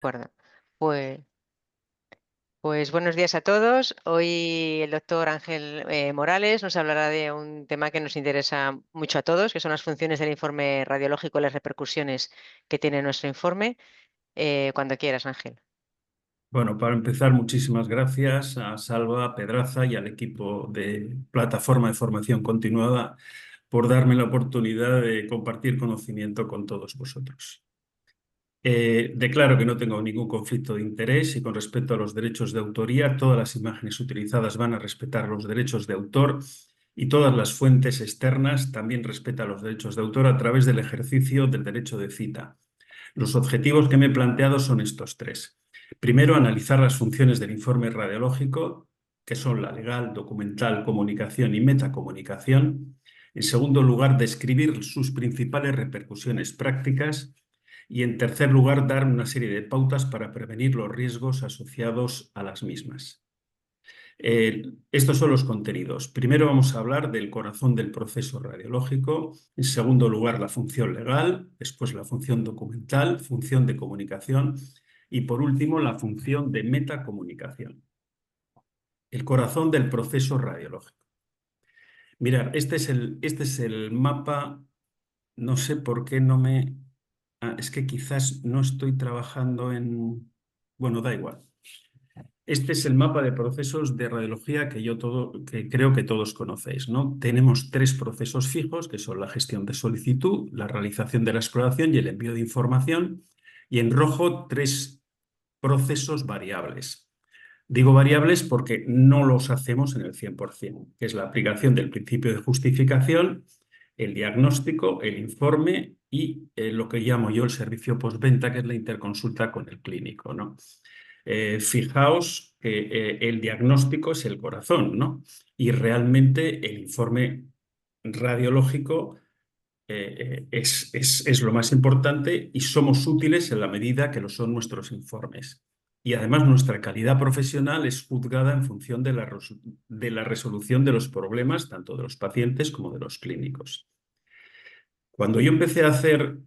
acuerdo. Pues, pues buenos días a todos. Hoy el doctor Ángel Morales nos hablará de un tema que nos interesa mucho a todos, que son las funciones del informe radiológico y las repercusiones que tiene nuestro informe. Cuando quieras, Ángel. Bueno, para empezar, muchísimas gracias a Salva Pedraza y al equipo de Plataforma de Formación Continuada por darme la oportunidad de compartir conocimiento con todos vosotros. Declaro que no tengo ningún conflicto de interés y con respecto a los derechos de autoría, todas las imágenes utilizadas van a respetar los derechos de autor y todas las fuentes externas también respetan los derechos de autor a través del ejercicio del derecho de cita. Los objetivos que me he planteado son estos tres. Primero, analizar las funciones del informe radiológico, que son la legal, documental, comunicación y metacomunicación. En segundo lugar, describir sus principales repercusiones prácticas. Y en tercer lugar, dar una serie de pautas para prevenir los riesgos asociados a las mismas. Estos son los contenidos. Primero vamos a hablar del corazón del proceso radiológico. En segundo lugar, la función legal. Después, la función documental, función de comunicación. Y por último, la función de metacomunicación. El corazón del proceso radiológico. Mirad, este es el mapa. No sé por qué no me... es que quizás no estoy trabajando en... Bueno, da igual. Este es el mapa de procesos de radiología que creo que todos conocéis, ¿no? Tenemos tres procesos fijos, que son la gestión de solicitud, la realización de la exploración y el envío de información, y en rojo tres procesos variables. Digo variables porque no los hacemos en el 100%, que es la aplicación del principio de justificación, el diagnóstico, el informe y lo que llamo yo el servicio postventa, que es la interconsulta con el clínico, ¿no? Fijaos que el diagnóstico es el corazón, ¿no? Y realmente el informe radiológico es lo más importante y somos útiles en la medida que lo son nuestros informes. Y además nuestra calidad profesional es juzgada en función de la resolución de los problemas, tanto de los pacientes como de los clínicos. Cuando yo empecé a hacer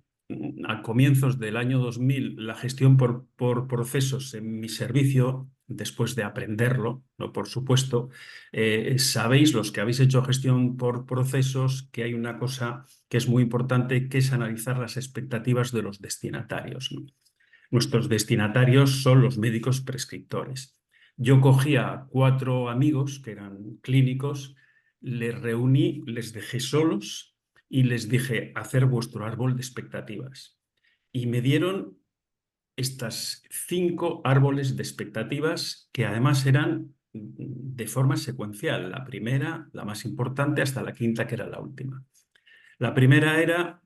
a comienzos del año 2000 la gestión por procesos en mi servicio, después de aprenderlo, ¿no? Por supuesto, sabéis los que habéis hecho gestión por procesos que hay una cosa que es muy importante, que es analizar las expectativas de los destinatarios, ¿no? Nuestros destinatarios son los médicos prescriptores. Yo cogí a 4 amigos que eran clínicos, les reuní, les dejé solos y les dije, hacer vuestro árbol de expectativas. Y me dieron estas 5 árboles de expectativas que además eran de forma secuencial. La primera, la más importante, hasta la quinta, que era la última. La primera era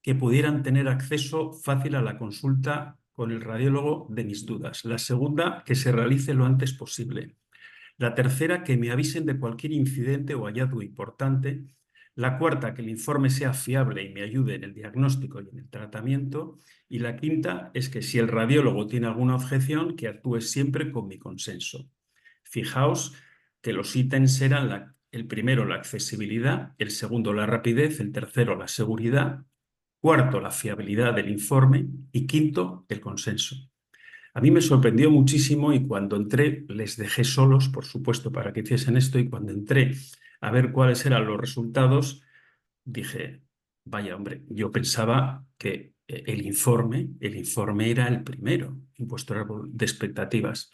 que pudieran tener acceso fácil a la consulta con el radiólogo de mis dudas. La segunda, que se realice lo antes posible. La tercera, que me avisen de cualquier incidente o hallazgo importante. La cuarta, que el informe sea fiable y me ayude en el diagnóstico y en el tratamiento. Y la quinta es que si el radiólogo tiene alguna objeción, que actúe siempre con mi consenso. Fijaos que los ítems eran el primero, la accesibilidad, el segundo, la rapidez, el tercero, la seguridad, cuarto, la fiabilidad del informe y quinto, el consenso. A mí me sorprendió muchísimo y cuando entré, les dejé solos, por supuesto, para que hiciesen esto y cuando entré a ver cuáles eran los resultados, dije, vaya hombre, yo pensaba que el informe era el primero en vuestro árbol de expectativas.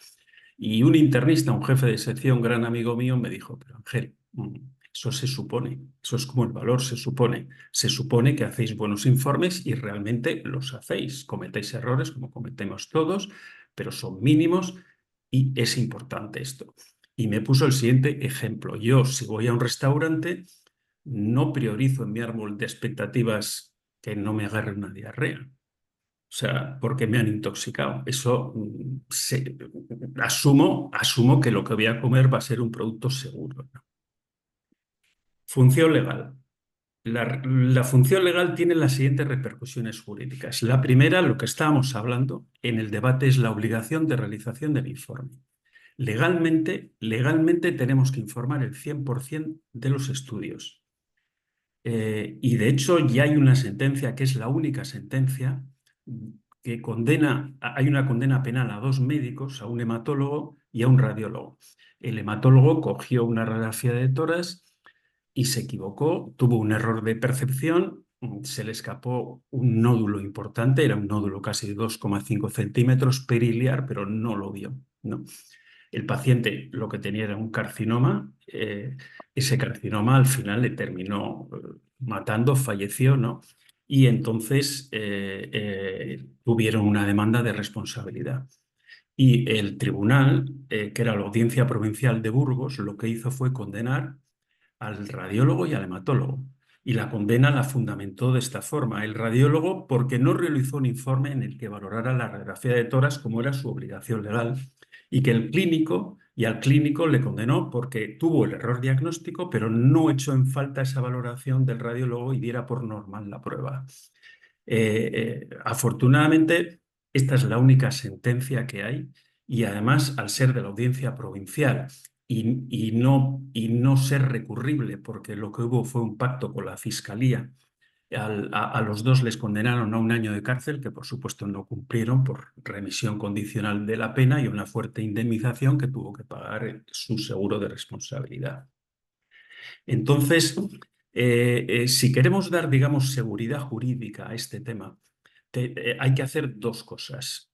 Y un internista, un jefe de sección, gran amigo mío, me dijo, pero Ángel, eso se supone, eso es como el valor, se supone que hacéis buenos informes y realmente los hacéis. Cometéis errores como cometemos todos, pero son mínimos y es importante esto. Y me puso el siguiente ejemplo. Yo, si voy a un restaurante, no priorizo en mi árbol de expectativas que no me agarre una diarrea. O sea, porque me han intoxicado. Eso asumo que lo que voy a comer va a ser un producto seguro, ¿no? Función legal. La función legal tiene las siguientes repercusiones jurídicas. La primera, lo que estábamos hablando en el debate, es la obligación de realización del informe. Legalmente tenemos que informar el 100% de los estudios. Y de hecho ya hay una sentencia que es la única sentencia que hay una condena penal a dos médicos, a un hematólogo y a un radiólogo. El hematólogo cogió una radiografía de tórax y se equivocó, tuvo un error de percepción, se le escapó un nódulo importante, era un nódulo casi de 2,5 centímetros periliar, pero no lo vio, ¿no? El paciente lo que tenía era un carcinoma, ese carcinoma al final le terminó matando, falleció, ¿no? Y entonces tuvieron una demanda de responsabilidad. Y el tribunal, que era la Audiencia Provincial de Burgos, lo que hizo fue condenar al radiólogo y al hematólogo. Y la condena la fundamentó de esta forma. El radiólogo porque no realizó un informe en el que valorara la radiografía de tórax como era su obligación legal. Y que el clínico, y al clínico le condenó porque tuvo el error diagnóstico, pero no echó en falta esa valoración del radiólogo y diera por normal la prueba. Afortunadamente, esta es la única sentencia que hay y además, al ser de la audiencia provincial y no ser recurrible, porque lo que hubo fue un pacto con la Fiscalía, a los dos les condenaron a un año de cárcel, que por supuesto no cumplieron por remisión condicional de la pena y una fuerte indemnización que tuvo que pagar su seguro de responsabilidad. Entonces, si queremos dar, digamos, seguridad jurídica a este tema, hay que hacer dos cosas,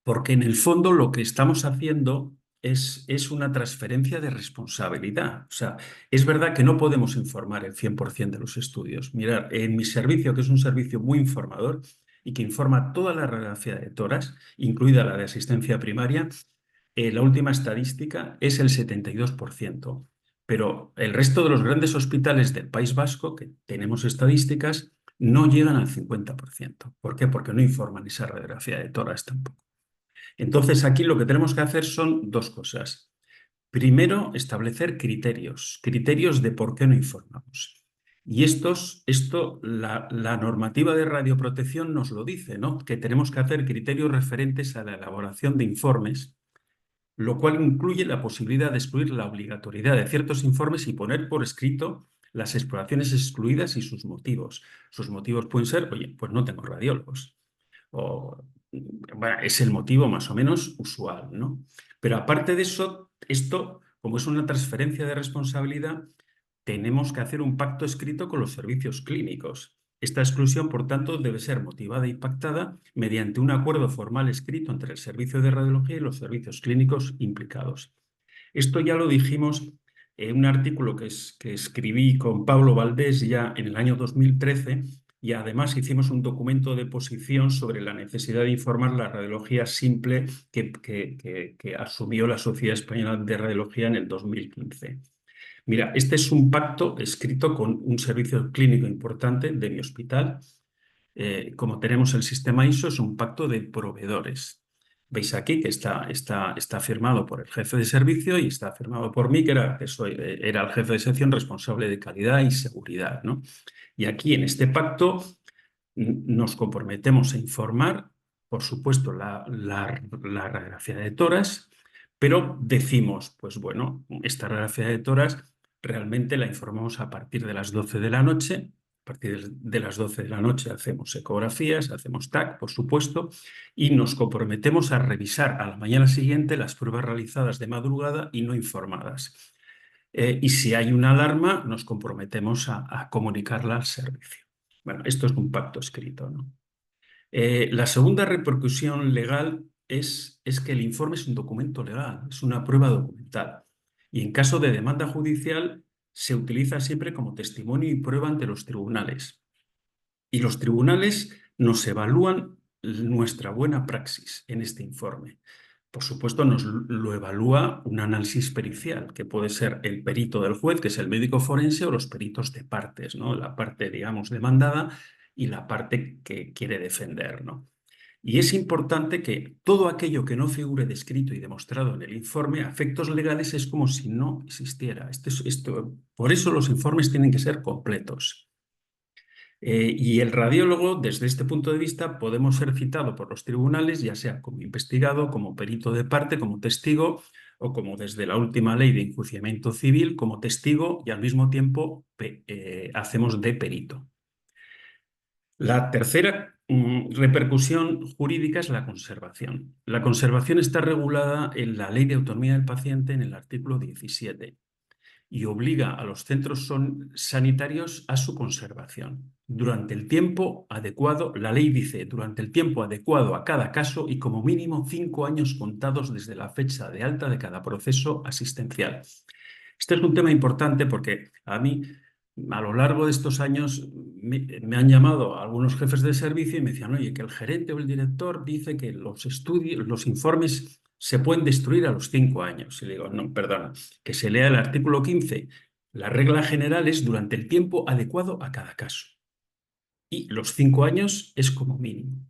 porque en el fondo lo que estamos haciendo es una transferencia de responsabilidad. O sea, es verdad que no podemos informar el 100% de los estudios. Mirad, en mi servicio, que es un servicio muy informador y que informa toda la radiografía de tórax, incluida la de asistencia primaria, la última estadística es el 72%. Pero el resto de los grandes hospitales del País Vasco, que tenemos estadísticas, no llegan al 50%. ¿Por qué? Porque no informan esa radiografía de tórax tampoco. Entonces, aquí lo que tenemos que hacer son dos cosas. Primero, establecer criterios de por qué no informamos. Y la normativa de radioprotección nos lo dice, ¿no? Que tenemos que hacer criterios referentes a la elaboración de informes, lo cual incluye la posibilidad de excluir la obligatoriedad de ciertos informes y poner por escrito las exploraciones excluidas y sus motivos. Sus motivos pueden ser, oye, pues no tengo radiólogos. O, bueno, es el motivo más o menos usual, ¿no? Pero aparte de eso, esto, como es una transferencia de responsabilidad, tenemos que hacer un pacto escrito con los servicios clínicos. Esta exclusión, por tanto, debe ser motivada y pactada mediante un acuerdo formal escrito entre el servicio de radiología y los servicios clínicos implicados. Esto ya lo dijimos en un artículo que escribí con Pablo Valdés ya en el año 2013 y además hicimos un documento de posición sobre la necesidad de informar la radiología simple que asumió la Sociedad Española de Radiología en el 2015. Mira, este es un pacto escrito con un servicio clínico importante de mi hospital. Como tenemos el sistema ISO, es un pacto de proveedores. Veis aquí que está firmado por el jefe de servicio y está firmado por mí, era el jefe de sección responsable de calidad y seguridad, ¿no? Y aquí en este pacto nos comprometemos a informar, por supuesto, la radiografía de tórax, pero decimos, pues bueno, esta radiografía de tórax realmente la informamos a partir de las 12 de la noche. A partir de las 12 de la noche hacemos ecografías, hacemos TAC, por supuesto, y nos comprometemos a revisar a la mañana siguiente las pruebas realizadas de madrugada y no informadas. Y si hay una alarma, nos comprometemos a comunicarla al servicio. Bueno, esto es un pacto escrito, ¿no? La segunda repercusión legal es que el informe es un documento legal, es una prueba documental. Y en caso de demanda judicial, se utiliza siempre como testimonio y prueba ante los tribunales. Y los tribunales nos evalúan nuestra buena praxis en este informe. Por supuesto, nos lo evalúa un análisis pericial, que puede ser el perito del juez, que es el médico forense, o los peritos de partes, ¿no? La parte, digamos, demandada y la parte que quiere defender, ¿no? Y es importante que todo aquello que no figure descrito y demostrado en el informe a efectos legales es como si no existiera. Por eso los informes tienen que ser completos. Y el radiólogo, desde este punto de vista, podemos ser citado por los tribunales, ya sea como investigado, como perito de parte, como testigo, o como desde la última ley de enjuiciamiento civil, como testigo y al mismo tiempo hacemos de perito. La tercera Repercusión jurídica es la conservación. La conservación está regulada en la Ley de Autonomía del Paciente en el artículo 17 y obliga a los centros sanitarios a su conservación. Durante el tiempo adecuado, la ley dice, durante el tiempo adecuado a cada caso y como mínimo 5 años contados desde la fecha de alta de cada proceso asistencial. Este es un tema importante porque a mí, a lo largo de estos años, me han llamado algunos jefes de servicio y me decían, oye, que el gerente o el director dice que los estudios, los informes se pueden destruir a los 5 años. Y le digo, no, perdona, que se lea el artículo 15. La regla general es durante el tiempo adecuado a cada caso. Y los 5 años es como mínimo.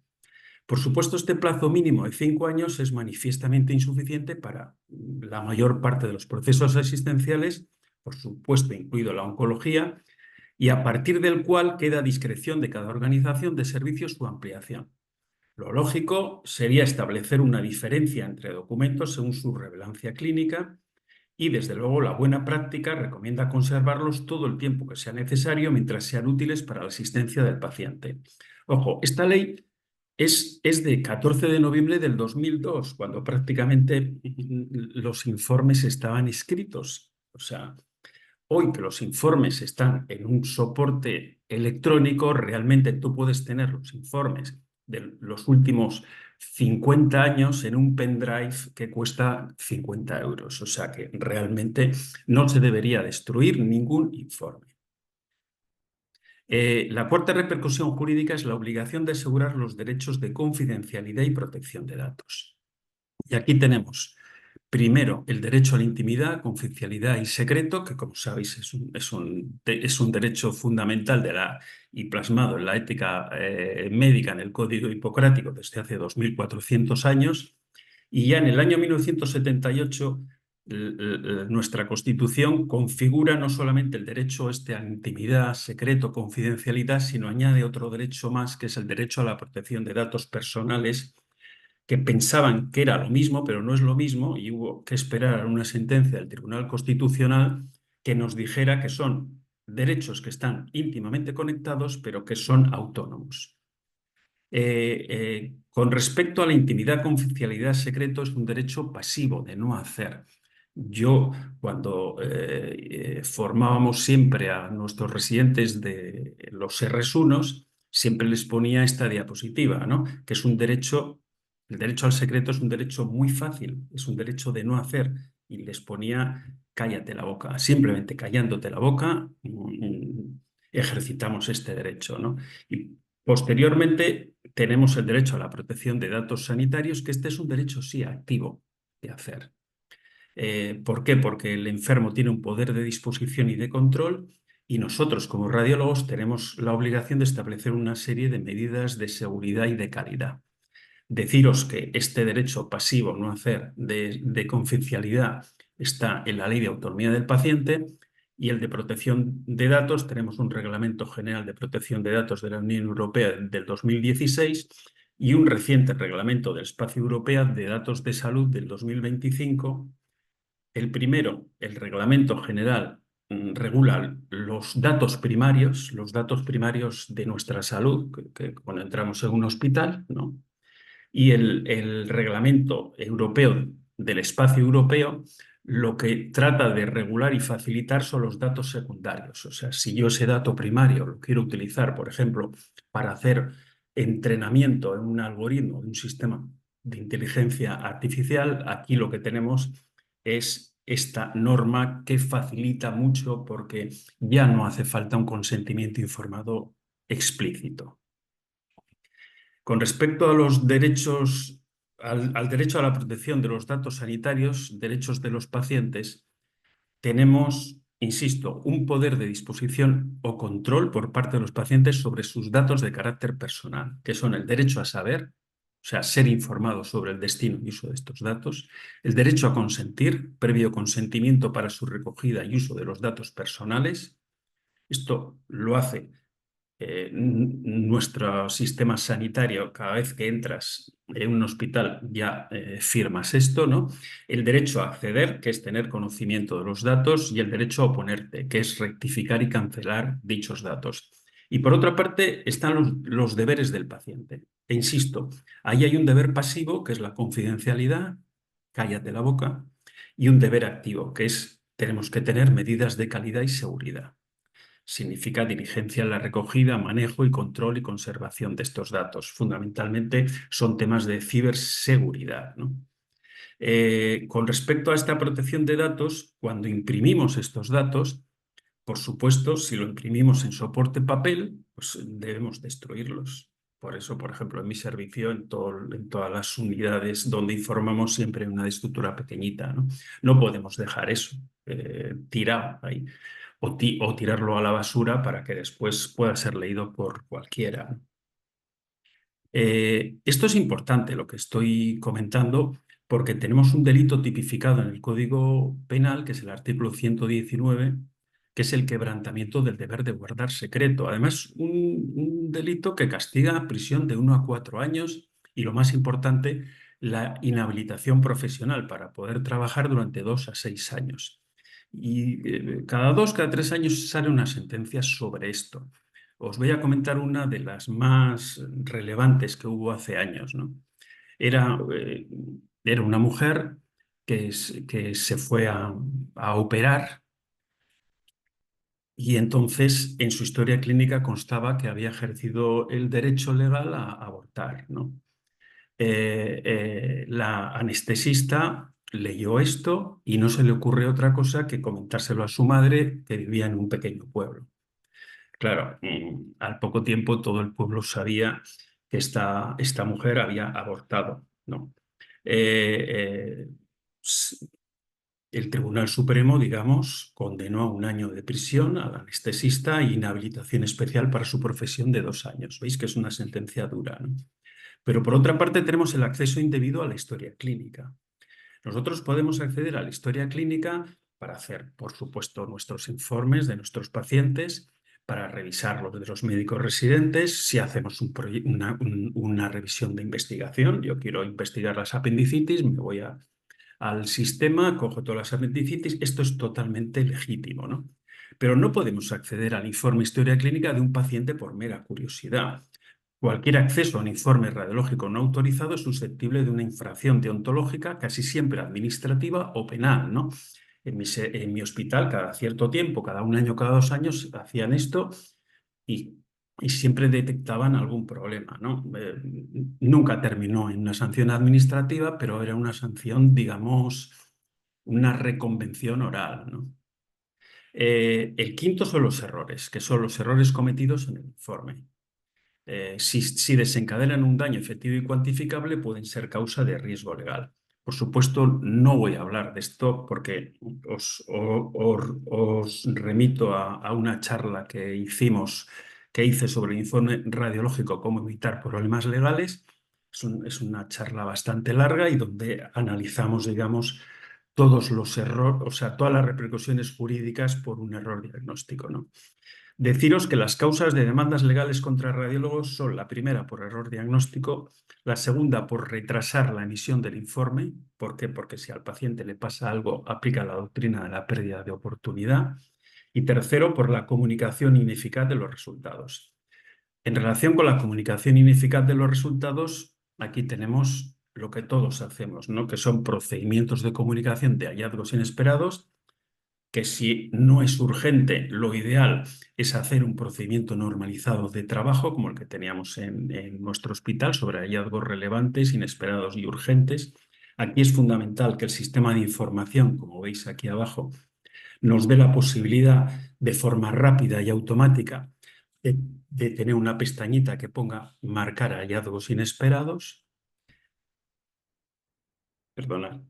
Por supuesto, este plazo mínimo de 5 años es manifiestamente insuficiente para la mayor parte de los procesos asistenciales, por supuesto, incluido la oncología, y a partir del cual queda a discreción de cada organización de servicios su ampliación. Lo lógico sería establecer una diferencia entre documentos según su relevancia clínica y, desde luego, la buena práctica recomienda conservarlos todo el tiempo que sea necesario mientras sean útiles para la asistencia del paciente. Ojo, esta ley es de 14 de noviembre del 2002, cuando prácticamente los informes estaban escritos. O sea, hoy que los informes están en un soporte electrónico, realmente tú puedes tener los informes de los últimos 50 años en un pendrive que cuesta 50 euros. O sea que realmente no se debería destruir ningún informe. La cuarta repercusión jurídica es la obligación de asegurar los derechos de confidencialidad y protección de datos. Y aquí tenemos, primero, el derecho a la intimidad, confidencialidad y secreto, que, como sabéis, es un derecho fundamental y plasmado en la ética médica, en el Código Hipocrático, desde hace 2400 años. Y ya en el año 1978, nuestra Constitución configura no solamente el derecho a la intimidad, secreto, confidencialidad, sino añade otro derecho más, que es el derecho a la protección de datos personales, que pensaban que era lo mismo, pero no es lo mismo, y hubo que esperar a una sentencia del Tribunal Constitucional que nos dijera que son derechos que están íntimamente conectados, pero que son autónomos. Con respecto a la intimidad, confidencialidad, secreto, es un derecho pasivo de no hacer. Yo, cuando formábamos siempre a nuestros residentes de los R1, siempre les ponía esta diapositiva, ¿no? Que es un derecho, el derecho al secreto es un derecho muy fácil, es un derecho de no hacer. Y les ponía, cállate la boca, simplemente callándote la boca, ejercitamos este derecho, ¿no? Y posteriormente tenemos el derecho a la protección de datos sanitarios, que este es un derecho sí activo de hacer. ¿Por qué? Porque el enfermo tiene un poder de disposición y de control y nosotros como radiólogos tenemos la obligación de establecer una serie de medidas de seguridad y de calidad. Deciros que este derecho pasivo, no hacer, de confidencialidad está en la Ley de Autonomía del Paciente, y el de protección de datos, tenemos un Reglamento General de Protección de Datos de la Unión Europea del 2016 y un reciente Reglamento del Espacio Europeo de Datos de Salud del 2025. El primero, el Reglamento General, regula los datos primarios de nuestra salud, que cuando entramos en un hospital, ¿no? Y el Reglamento Europeo del Espacio Europeo lo que trata de regular y facilitar son los datos secundarios. O sea, si yo ese dato primario lo quiero utilizar, por ejemplo, para hacer entrenamiento en un algoritmo, en un sistema de inteligencia artificial, aquí lo que tenemos es esta norma que facilita mucho porque ya no hace falta un consentimiento informado explícito. Con respecto a los derechos, al derecho a la protección de los datos sanitarios, derechos de los pacientes, tenemos, insisto, un poder de disposición o control por parte de los pacientes sobre sus datos de carácter personal, que son el derecho a saber, o sea, ser informados sobre el destino y uso de estos datos, el derecho a consentir, previo consentimiento para su recogida y uso de los datos personales. Esto lo hace nuestro sistema sanitario. Cada vez que entras en un hospital ya firmas esto, ¿no? El derecho a acceder, que es tener conocimiento de los datos, y el derecho a oponerte, que es rectificar y cancelar dichos datos. Y por otra parte están los deberes del paciente. E insisto, ahí hay un deber pasivo, que es la confidencialidad, cállate la boca, y un deber activo, que es tenemos que tener medidas de calidad y seguridad. Significa diligencia en la recogida, manejo y control y conservación de estos datos. Fundamentalmente son temas de ciberseguridad, ¿no? Con respecto a esta protección de datos, cuando imprimimos estos datos, por supuesto, si lo imprimimos en soporte papel, pues debemos destruirlos. Por eso, por ejemplo, en mi servicio, en todas las unidades donde informamos, siempre hay una estructura pequeñita, ¿no? No podemos dejar eso tirado ahí o tirarlo a la basura para que después pueda ser leído por cualquiera. Esto es importante lo que estoy comentando porque tenemos un delito tipificado en el Código Penal, que es el artículo 119, que es el quebrantamiento del deber de guardar secreto. Además, un delito que castiga prisión de 1 a 4 años y, lo más importante, la inhabilitación profesional para poder trabajar durante 2 a 6 años. Y cada 3 años sale una sentencia sobre esto. Os voy a comentar una de las más relevantes que hubo hace años, ¿no? Era, eh, era una mujer que se fue a operar y entonces en su historia clínica constaba que había ejercido el derecho legal a abortar, ¿no? La anestesista leyó esto y no se le ocurre otra cosa que comentárselo a su madre, que vivía en un pequeño pueblo. Claro, al poco tiempo todo el pueblo sabía que esta mujer había abortado, ¿no? Eh, eh, s- el Tribunal Supremo, digamos, condenó a 1 año de prisión al anestesista e inhabilitación especial para su profesión de 2 años. Veis que es una sentencia dura, ¿no? Pero por otra parte tenemos el acceso indebido a la historia clínica. Nosotros podemos acceder a la historia clínica para hacer, por supuesto, nuestros informes de nuestros pacientes, para revisar los de los médicos residentes, si hacemos una revisión de investigación. Yo quiero investigar las apendicitis, me voy al sistema, cojo todas las apendicitis. Esto es totalmente legítimo, ¿no? Pero no podemos acceder al informe historia clínica de un paciente por mera curiosidad. Cualquier acceso a un informe radiológico no autorizado es susceptible de una infracción deontológica, casi siempre administrativa o penal, ¿no? En mi hospital, cada cierto tiempo, cada 1 año, cada 2 años, hacían esto y, y siempre detectaban algún problema, ¿no? Nunca terminó en una sanción administrativa, pero era una sanción, digamos, una reconvención oral, ¿no? El quinto son los errores, que son los errores cometidos en el informe. Si desencadenan un daño efectivo y cuantificable, pueden ser causa de riesgo legal. Por supuesto, no voy a hablar de esto porque os remito a una charla que hice sobre el informe radiológico, cómo evitar problemas legales. Es una charla bastante larga y donde analizamos, digamos, todos los errores, o sea, todas las repercusiones jurídicas por un error diagnóstico, ¿no? Deciros que las causas de demandas legales contra radiólogos son la primera por error diagnóstico, la segunda por retrasar la emisión del informe. ¿Por qué? Porque si al paciente le pasa algo, aplica la doctrina de la pérdida de oportunidad. Y tercero, por la comunicación ineficaz de los resultados. En relación con la comunicación ineficaz de los resultados, aquí tenemos lo que todos hacemos, ¿no? Que son procedimientos de comunicación de hallazgos inesperados que si no es urgente, lo ideal es hacer un procedimiento normalizado de trabajo, como el que teníamos en nuestro hospital, sobre hallazgos relevantes, inesperados y urgentes. Aquí es fundamental que el sistema de información, como veis aquí abajo, nos dé la posibilidad de forma rápida y automática de, de tener una pestañita que ponga marcar hallazgos inesperados. Perdona.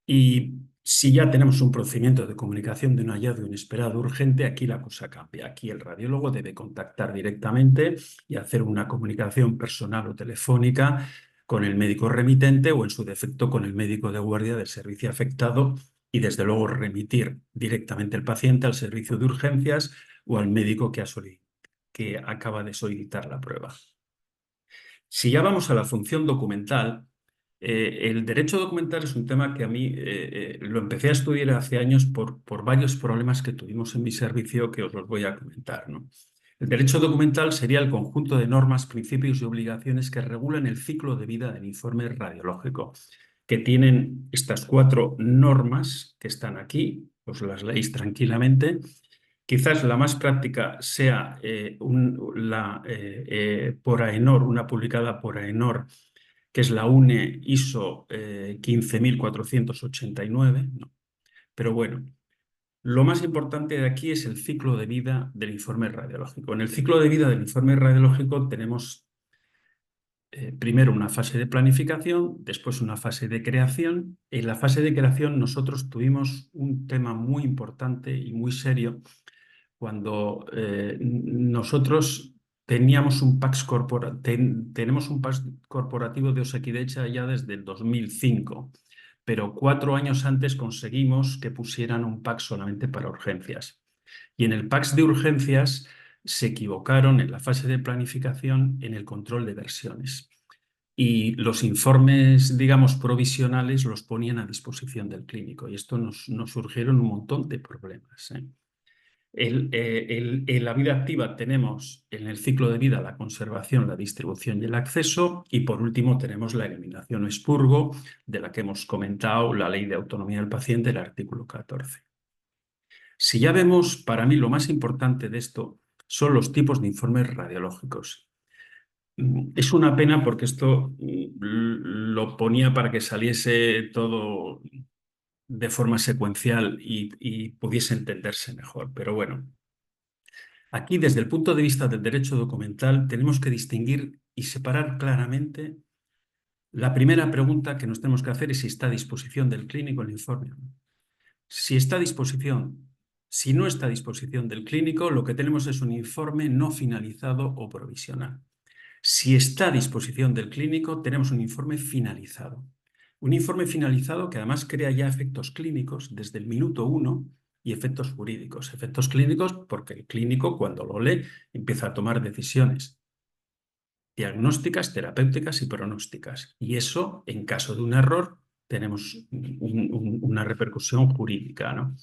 Y si ya tenemos un procedimiento de comunicación de un hallazgo inesperado urgente, aquí la cosa cambia. Aquí el radiólogo debe contactar directamente y hacer una comunicación personal o telefónica con el médico remitente o, en su defecto, con el médico de guardia del servicio afectado y, desde luego, remitir directamente el paciente al servicio de urgencias o al médico que acaba de solicitar la prueba. Si ya vamos a la función documental, el derecho documental es un tema que a mí lo empecé a estudiar hace años por varios problemas que tuvimos en mi servicio que os los voy a comentar, ¿no? El derecho documental sería el conjunto de normas, principios y obligaciones que regulan el ciclo de vida del informe radiológico, que tienen estas 4 normas que están aquí, os las leéis tranquilamente. Quizás la más práctica sea por AENOR, una publicada por AENOR, que es la UNE ISO 15489, ¿no? Pero bueno, lo más importante de aquí es el ciclo de vida del informe radiológico. En el ciclo de vida del informe radiológico tenemos primero una fase de planificación, después una fase de creación. En la fase de creación nosotros tuvimos un tema muy importante y muy serio cuando nosotros tenemos un PAX corporativo de Osakidecha ya desde el 2005, pero 4 años antes conseguimos que pusieran un PAX solamente para urgencias. Y en el PAX de urgencias se equivocaron en la fase de planificación en el control de versiones. Y los informes, digamos, provisionales los ponían a disposición del clínico. Y esto nos surgieron un montón de problemas, ¿eh? En la vida activa tenemos en el ciclo de vida la conservación, la distribución y el acceso, y por último tenemos la eliminación o expurgo, de la que hemos comentado, la Ley de Autonomía del Paciente, el artículo 14. Si ya vemos, para mí lo más importante de esto son los tipos de informes radiológicos. Es una pena porque esto lo ponía para que saliese todo de forma secuencial y pudiese entenderse mejor, pero bueno. Aquí, desde el punto de vista del derecho documental, tenemos que distinguir y separar claramente. La primera pregunta que nos tenemos que hacer es si está a disposición del clínico el informe. Si está a disposición, si no está a disposición del clínico, lo que tenemos es un informe no finalizado o provisional. Si está a disposición del clínico, tenemos un informe finalizado. Un informe finalizado que además crea ya efectos clínicos desde el minuto 1 y efectos jurídicos. Efectos clínicos porque el clínico, cuando lo lee, empieza a tomar decisiones diagnósticas, terapéuticas y pronósticas. Y eso, en caso de un error, tenemos una repercusión jurídica, ¿no?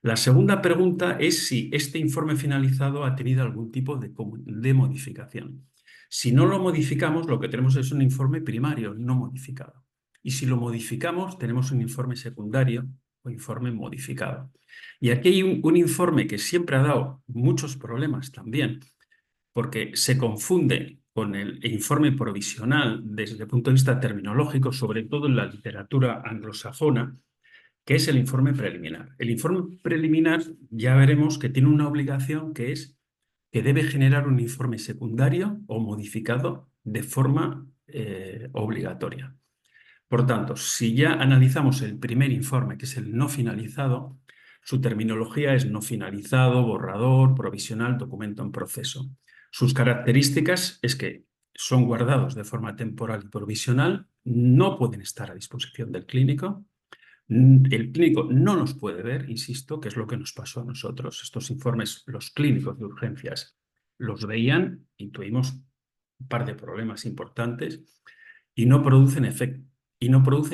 La segunda pregunta es si este informe finalizado ha tenido algún tipo de modificación. Si no lo modificamos, lo que tenemos es un informe primario no modificado. Y si lo modificamos, tenemos un informe secundario o informe modificado. Y aquí hay un informe que siempre ha dado muchos problemas también, porque se confunde con el informe provisional desde el punto de vista terminológico, sobre todo en la literatura anglosajona, que es el informe preliminar. El informe preliminar ya veremos que tiene una obligación, que es que debe generar un informe secundario o modificado de forma obligatoria. Por tanto, si ya analizamos el primer informe, que es el no finalizado, su terminología es no finalizado, borrador, provisional, documento en proceso. Sus características es que son guardados de forma temporal y provisional, no pueden estar a disposición del clínico. El clínico no los puede ver, insisto, que es lo que nos pasó a nosotros. Estos informes, los clínicos de urgencias los veían y tuvimos un par de problemas importantes y no producen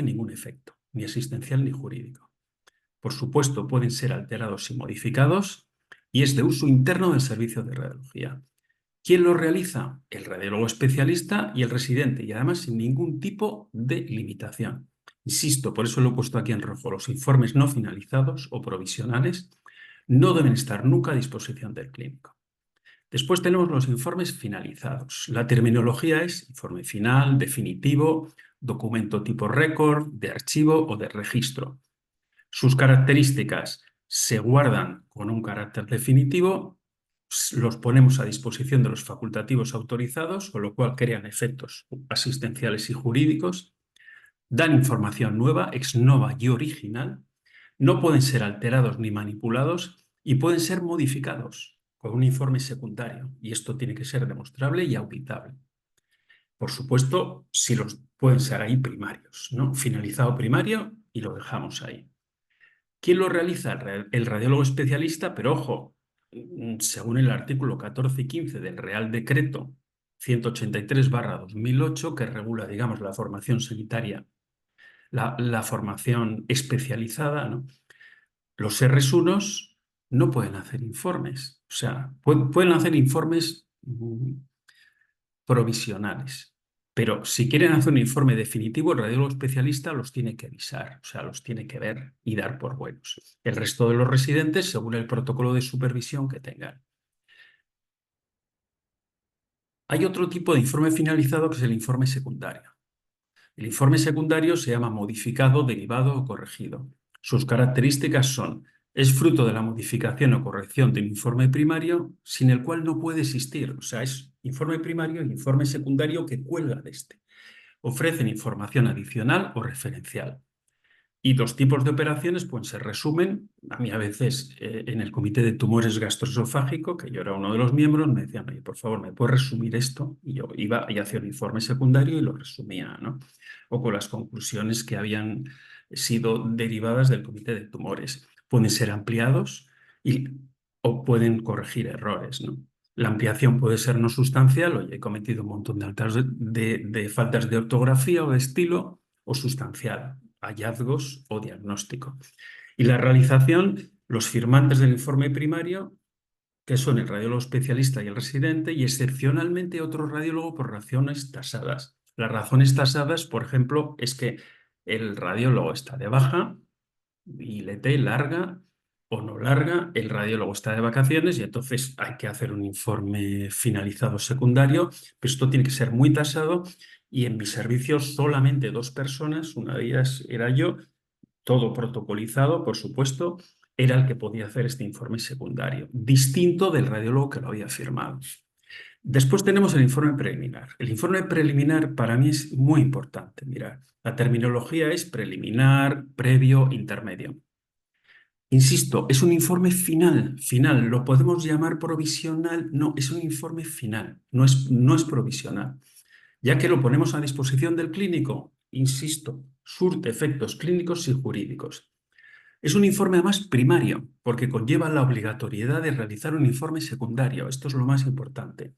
ningún efecto, ni asistencial ni jurídico. Por supuesto, pueden ser alterados y modificados y es de uso interno del servicio de radiología. ¿Quién lo realiza? El radiólogo especialista y el residente, y además sin ningún tipo de limitación. Insisto, por eso lo he puesto aquí en rojo, los informes no finalizados o provisionales no deben estar nunca a disposición del clínico. Después tenemos los informes finalizados. La terminología es informe final, definitivo, documento tipo récord, de archivo o de registro. Sus características se guardan con un carácter definitivo, los ponemos a disposición de los facultativos autorizados, con lo cual crean efectos asistenciales y jurídicos, dan información nueva, ex nova y original, no pueden ser alterados ni manipulados y pueden ser modificados con un informe secundario, y esto tiene que ser demostrable y auditable. Por supuesto, si los pueden ser ahí primarios, ¿no? Finalizado primario y lo dejamos ahí. ¿Quién lo realiza? El radiólogo especialista, pero ojo, según el artículo 14 y 15 del Real Decreto 183/2008, que regula, digamos, la formación sanitaria, la formación especializada, ¿no? Los R1 no pueden hacer informes. O sea, pueden hacer informes provisionales. Pero si quieren hacer un informe definitivo, el radiólogo especialista los tiene que avisar, o sea, los tiene que ver y dar por buenos. El resto de los residentes, según el protocolo de supervisión que tengan. Hay otro tipo de informe finalizado que es el informe secundario. El informe secundario se llama modificado, derivado o corregido. Sus características son: es fruto de la modificación o corrección de un informe primario sin el cual no puede existir. O sea, es informe primario y informe secundario que cuelga de este. Ofrecen información adicional o referencial. Y los tipos de operaciones pues, se resumen. A mí a veces en el comité de tumores gastroesofágico, que yo era uno de los miembros, me decían: oye, por favor, ¿me puedes resumir esto? Y yo iba y hacía un informe secundario y lo resumía, ¿no? O con las conclusiones que habían sido derivadas del comité de tumores. Pueden ser ampliados o pueden corregir errores, ¿no? La ampliación puede ser no sustancial: oye, he cometido un montón de faltas de ortografía o de estilo, o sustancial: hallazgos o diagnóstico. Y la realización: los firmantes del informe primario, que son el radiólogo especialista y el residente, y excepcionalmente otro radiólogo por razones tasadas. Las razones tasadas, por ejemplo, es que el radiólogo está de baja, ILT larga o no larga, el radiólogo está de vacaciones y entonces hay que hacer un informe finalizado secundario, pero esto tiene que ser muy tasado. Y en mi servicio solamente 2 personas, una de ellas era yo, todo protocolizado, por supuesto, era el que podía hacer este informe secundario, distinto del radiólogo que lo había firmado. Después tenemos el informe preliminar. El informe preliminar para mí es muy importante. Mirad, la terminología es preliminar, previo, intermedio. Insisto, es un informe final. ¿Lo podemos llamar provisional? No, es un informe final, no es provisional. Ya que lo ponemos a disposición del clínico, insisto, surte efectos clínicos y jurídicos. Es un informe además primario, porque conlleva la obligatoriedad de realizar un informe secundario. Esto es lo más importante.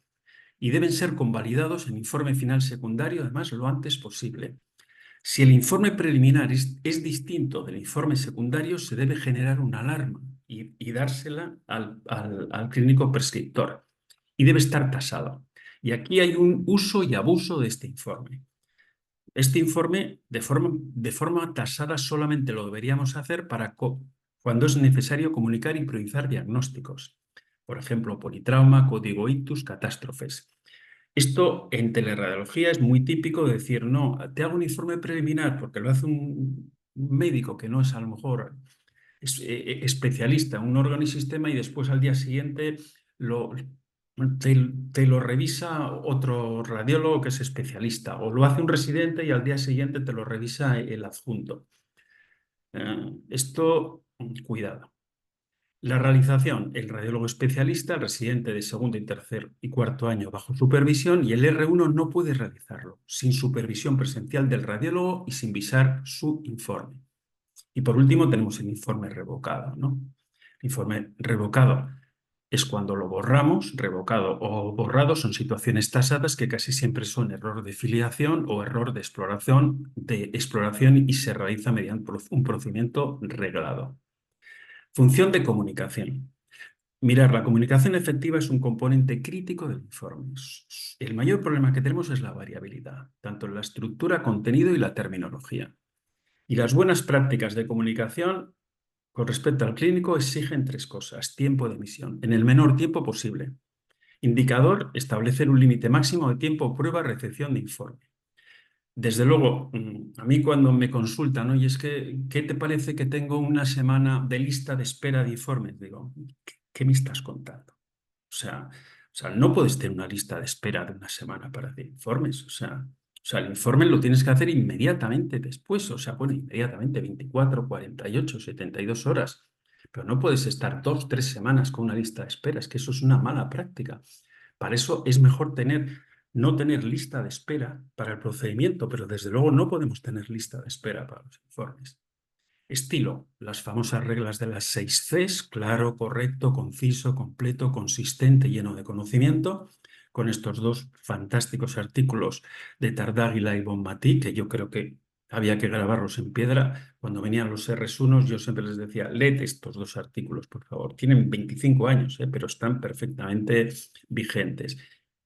Y deben ser convalidados en informe final secundario, además, lo antes posible. Si el informe preliminar es distinto del informe secundario, se debe generar una alarma y dársela al clínico prescriptor. Y debe estar tasado. Y aquí hay un uso y abuso de este informe. Este informe, de forma tasada, solamente lo deberíamos hacer cuando es necesario comunicar y priorizar diagnósticos. Por ejemplo, politrauma, código ictus, catástrofes. Esto en teleradiología es muy típico de decir: no, te hago un informe preliminar porque lo hace un médico que no es a lo mejor especialista en un órgano y sistema, y después al día siguiente lo, te lo revisa otro radiólogo que es especialista, o lo hace un residente y al día siguiente te lo revisa el adjunto. Cuidado. La realización: el radiólogo especialista, el residente de segundo y tercer y cuarto año bajo supervisión, y el R1 no puede realizarlo sin supervisión presencial del radiólogo y sin visar su informe. Y por último tenemos el informe revocado, ¿no? El informe revocado es cuando lo borramos. Revocado o borrado son situaciones tasadas que casi siempre son error de filiación o error de exploración y se realiza mediante un procedimiento reglado. Función de comunicación. Mirar, la comunicación efectiva es un componente crítico del informe. El mayor problema que tenemos es la variabilidad, tanto en la estructura, contenido y la terminología. Y las buenas prácticas de comunicación con respecto al clínico exigen 3 cosas. Tiempo de emisión, en el menor tiempo posible. Indicador: establecer un límite máximo de tiempo prueba-recepción de informe. Desde luego, a mí cuando me consultan: oye, es que, ¿qué te parece que tengo una semana de lista de espera de informes? Digo: ¿qué me estás contando? O sea, no puedes tener una lista de espera de una semana para hacer informes. O sea, el informe lo tienes que hacer inmediatamente después. O sea, bueno, inmediatamente, 24, 48, 72 horas. Pero no puedes estar 2, 3 semanas con una lista de espera. Es que eso es una mala práctica. Para eso es mejor no tener lista de espera para el procedimiento, pero desde luego no podemos tener lista de espera para los informes. Estilo: las famosas reglas de las 6 Cs: claro, correcto, conciso, completo, consistente, lleno de conocimiento. Con estos 2 fantásticos artículos de Tardáguila y Bonmatí, que yo creo que había que grabarlos en piedra. Cuando venían los R1, yo siempre les decía, leed estos 2 artículos, por favor. Tienen 25 años, pero están perfectamente vigentes.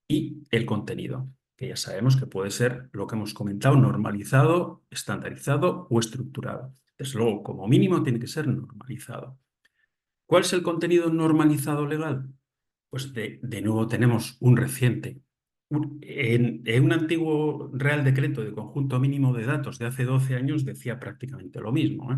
Y el contenido, que ya sabemos que puede ser lo que hemos comentado, normalizado, estandarizado o estructurado. Desde luego, como mínimo, tiene que ser normalizado. ¿Cuál es el contenido normalizado legal? Pues de nuevo tenemos un reciente. En un antiguo Real Decreto de conjunto mínimo de datos de hace 12 años decía prácticamente lo mismo,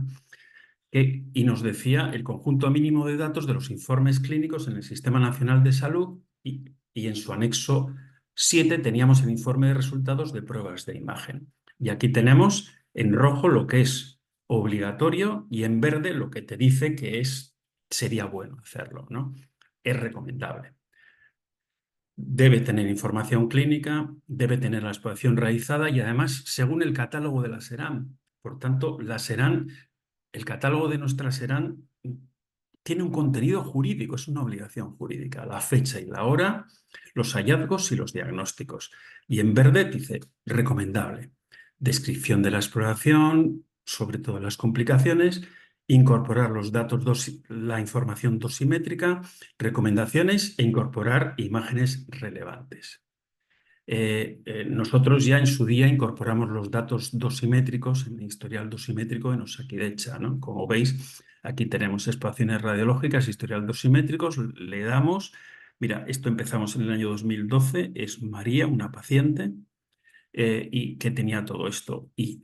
¿eh? Y nos decía el conjunto mínimo de datos de los informes clínicos en el Sistema Nacional de Salud y en su anexo 7 teníamos el informe de resultados de pruebas de imagen. Y aquí tenemos en rojo lo que es obligatorio y en verde lo que te dice que sería bueno hacerlo, ¿no? Es recomendable. Debe tener información clínica, debe tener la exploración realizada y además según el catálogo de la SERAM. Por tanto, la SERAM, el catálogo de nuestra SERAM tiene un contenido jurídico, es una obligación jurídica, la fecha y la hora, los hallazgos y los diagnósticos. Y en verde dice recomendable. Descripción de la exploración, sobre todo las complicaciones, incorporar los datos, la información dosimétrica, recomendaciones e incorporar imágenes relevantes. Nosotros ya en su día incorporamos los datos dosimétricos en el historial dosimétrico en Osakidecha, ¿no? Como veis, aquí tenemos exploraciones radiológicas, historial dosimétricos, le damos, mira, esto empezamos en el año 2012, es María, una paciente, y que tenía todo esto. Y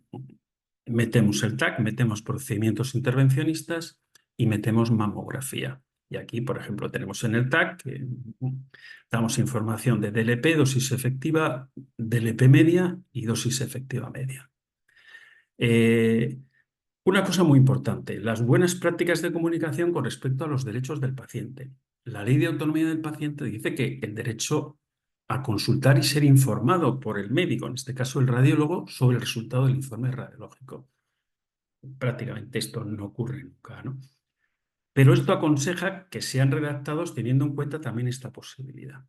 metemos el TAC, metemos procedimientos intervencionistas y metemos mamografía. Y aquí, por ejemplo, tenemos en el TAC que damos información de DLP, dosis efectiva, DLP media y dosis efectiva media. Una cosa muy importante, las buenas prácticas de comunicación con respecto a los derechos del paciente. La Ley de Autonomía del Paciente dice que el derecho a consultar y ser informado por el médico, en este caso el radiólogo, sobre el resultado del informe radiológico. Prácticamente esto no ocurre nunca, ¿no? Pero esto aconseja que sean redactados teniendo en cuenta también esta posibilidad.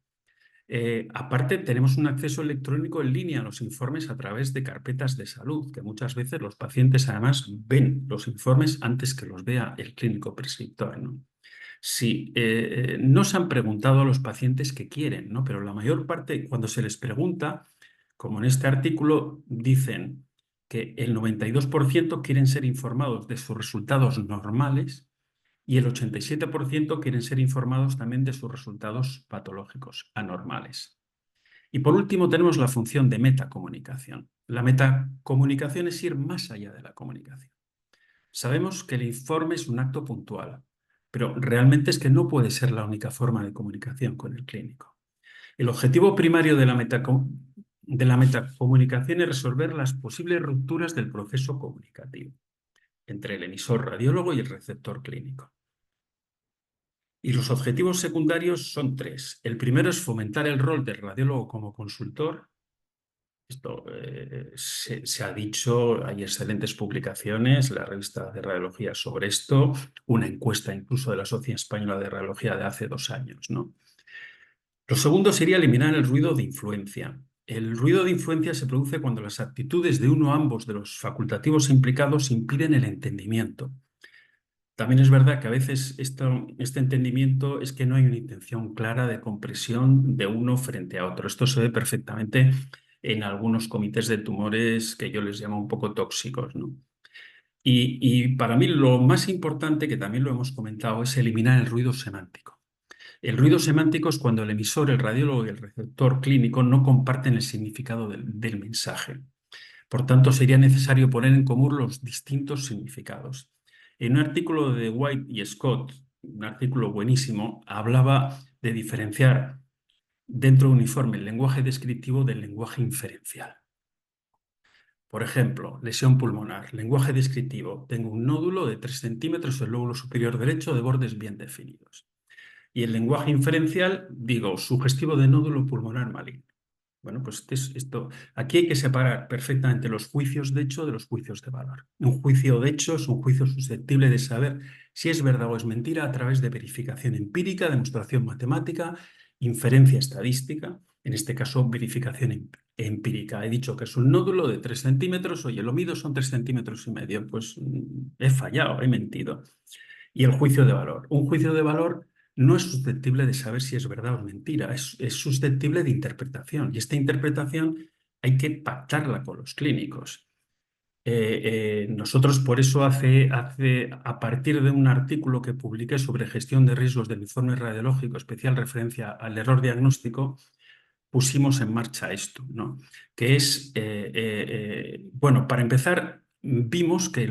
Aparte, tenemos un acceso electrónico en línea a los informes a través de carpetas de salud, que muchas veces los pacientes además ven los informes antes que los vea el clínico prescriptor, ¿no? Sí, no se han preguntado a los pacientes qué quieren, ¿no? Pero la mayor parte, cuando se les pregunta, como en este artículo, dicen que el 92% quieren ser informados de sus resultados normales y el 87% quieren ser informados también de sus resultados patológicos anormales. Y por último tenemos la función de metacomunicación. La metacomunicación es ir más allá de la comunicación. Sabemos que el informe es un acto puntual, pero realmente es que no puede ser la única forma de comunicación con el clínico. El objetivo primario de la metacomunicación es resolver las posibles rupturas del proceso comunicativo entre el emisor radiólogo y el receptor clínico. Y los objetivos secundarios son 3. El primero es fomentar el rol del radiólogo como consultor. Esto se ha dicho, hay excelentes publicaciones, la revista de radiología sobre esto, una encuesta incluso de la Sociedad Española de Radiología de hace 2 años, ¿no? Lo segundo sería eliminar el ruido de influencia. El ruido de influencia se produce cuando las actitudes de uno o ambos de los facultativos implicados impiden el entendimiento. También es verdad que a veces este entendimiento es que no hay una intención clara de compresión de uno frente a otro. Esto se ve perfectamente en algunos comités de tumores que yo les llamo un poco tóxicos, ¿no? Y para mí lo más importante, que también lo hemos comentado, es eliminar el ruido semántico. El ruido semántico es cuando el emisor, el radiólogo y el receptor clínico no comparten el significado del mensaje. Por tanto, sería necesario poner en común los distintos significados. En un artículo de White y Scott, un artículo buenísimo, hablaba de diferenciar dentro de un informe el lenguaje descriptivo del lenguaje inferencial. Por ejemplo, lesión pulmonar, lenguaje descriptivo. Tengo un nódulo de 3 centímetros en el lóbulo superior derecho de bordes bien definidos. Y el lenguaje inferencial, digo, sugestivo de nódulo pulmonar maligno. Bueno, pues aquí hay que separar perfectamente los juicios de hecho de los juicios de valor. Un juicio de hecho es un juicio susceptible de saber si es verdad o es mentira a través de verificación empírica, demostración matemática, inferencia estadística, en este caso verificación empírica. He dicho que es un nódulo de 3 centímetros, oye, lo mido son 3,5 centímetros. Pues he fallado, he mentido. Y el juicio de valor. Un juicio de valor no es susceptible de saber si es verdad o es mentira, es susceptible de interpretación. Y esta interpretación hay que pactarla con los clínicos. Nosotros por eso a partir de un artículo que publiqué sobre gestión de riesgos del informe radiológico, especial referencia al error diagnóstico, pusimos en marcha esto, ¿no? Que es, bueno, para empezar, vimos que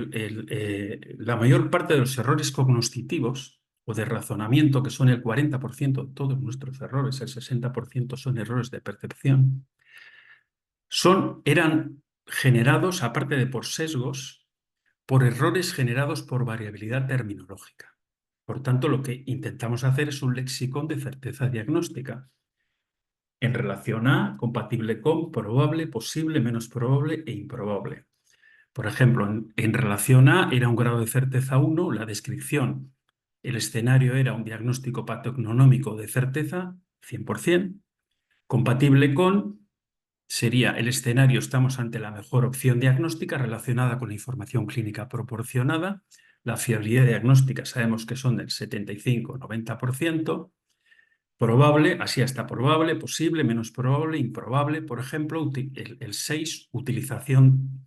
la mayor parte de los errores cognitivos o de razonamiento, que son el 40% de todos nuestros errores, el 60% son errores de percepción, eran generados, aparte de por sesgos, por errores generados por variabilidad terminológica. Por tanto, lo que intentamos hacer es un lexicón de certeza diagnóstica en relación a, compatible con, probable, posible, menos probable e improbable. Por ejemplo, en relación a era un grado de certeza 1, la descripción, el escenario era un diagnóstico patognomónico de certeza 100%, compatible con sería el escenario, estamos ante la mejor opción diagnóstica relacionada con la información clínica proporcionada, la fiabilidad diagnóstica sabemos que son del 75-90%, probable, así hasta probable, posible, menos probable, improbable. Por ejemplo, el 6, utilización.